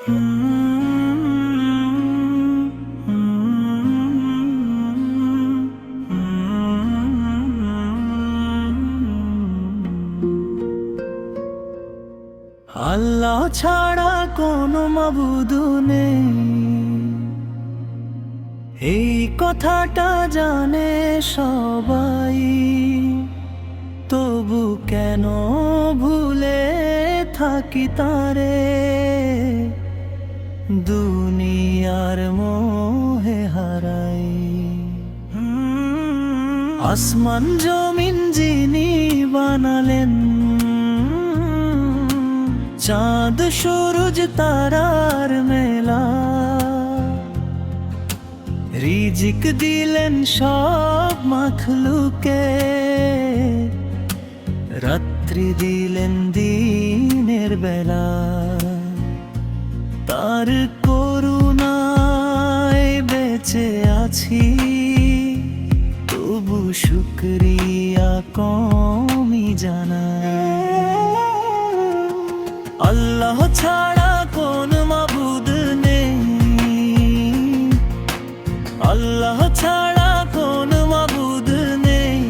আল্লাহ ছাড়া কোনো মাবুদ নেই, এই কথাটা জানে সবাই। তবু কেন ভুলে থাকি তারে, দুনিয়ার মোহে হারাই। আসমান জমিন যিনি বানালেন, চাঁদ সূরজ তারার মেলা, রিজিক দিলেন সব মাখলুকে, রাত্রি দিলেন দিনের বেলা। তার করুণায় বেঁচে আছি, তবু শুকরিয়া কমই জানাই। আল্লাহ ছাড়া কোন মাবুদ নেই, আল্লাহ ছাড়া কোন মাবুদ নেই।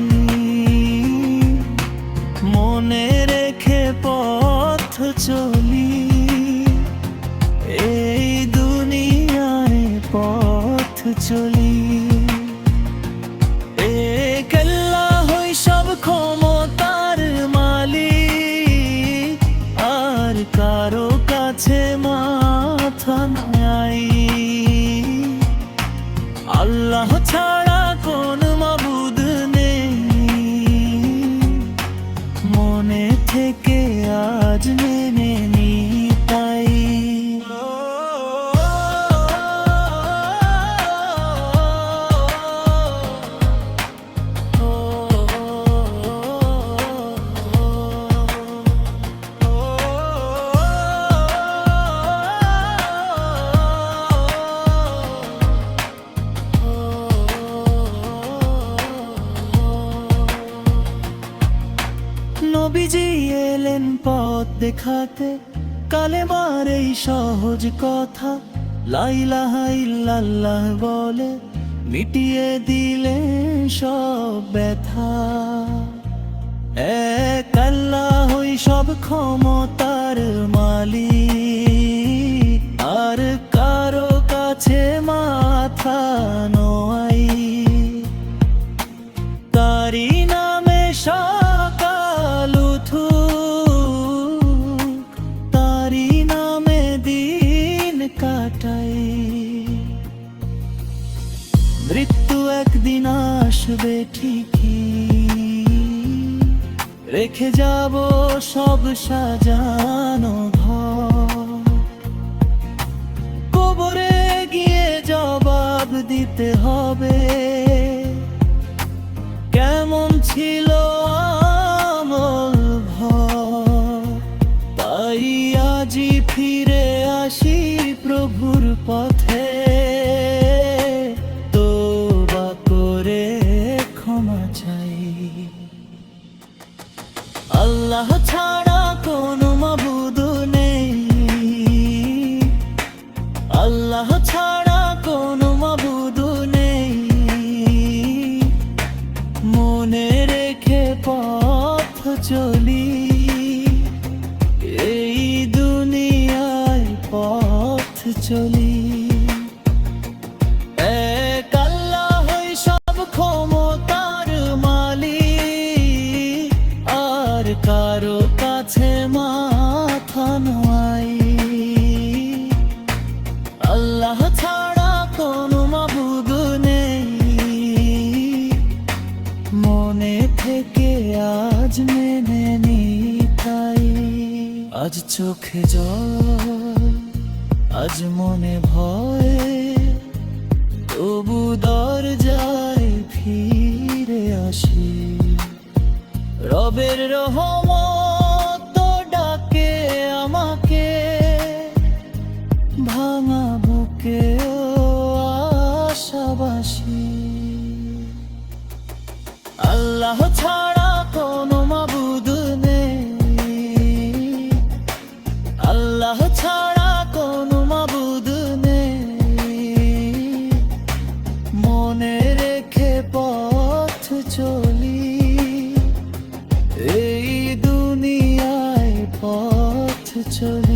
মনে রেখে পথ চলি, এই দুনিয়ায় পথ চলি। এক আল্লাহই সব ক্ষমতার মালিক, আর কারো কাছে মাথা নাই। আল্লাহ ছাড়া কোন মাবুদ নেই, মনে থেকে আজ মেনে নি তাই। নবীজি এলেন পথ দেখাতে, কালেমার এই সহজ কথা। লা ইলাহা ইল্লাল্লাহ বলে মিটিয়ে দিলেন সব ব্যথা। এক আল্লাহই সব ক্ষমতার মালিক, আর কারো কাছে মাথা নোয়াই। তারি নামে সকাল উঠুক, তারি নামে দিন কাটাই। মৃত্যু একদিন আসবে ঠিকই, রেখে যাব সব সাজানো ঘর। কবরে গিয়ে জবাব দিতে হবে, কেমন ছিল আমল ভর। তাই আজি ফিরে আসি প্রভুর পথে, তোবা করে ক্ষমা চাই। আল্লাহ ছাড়া কোনো মাবুদ নেই, আল্লাহ ছাড়া কোনো মাবুদ নেই। মনে রেখে পথ চলি, এই দুনিয়ায় পথ চলি। এক আল্লাহই সব ক্ষমতার মালিক, আর কারো কাছে মাথা নোয়াই। আল্লাহ ছাড়া কোনো মাবুদ নেই, মনে থেকে আজ মেনে নি তাই। আজ চোখে জল, আজ মনে ভয়, তবু দরজায় ফিরে আসি। রবের রহমত ডাকে আমাকে, ভাঙা বুকেও আশাবাসী। আল্লাহ ছাড়া কোনো মাবুদ নেই, আল্লাহ ছাড়া কোনো চলি, এই দুনিয়ায় পথ চলি।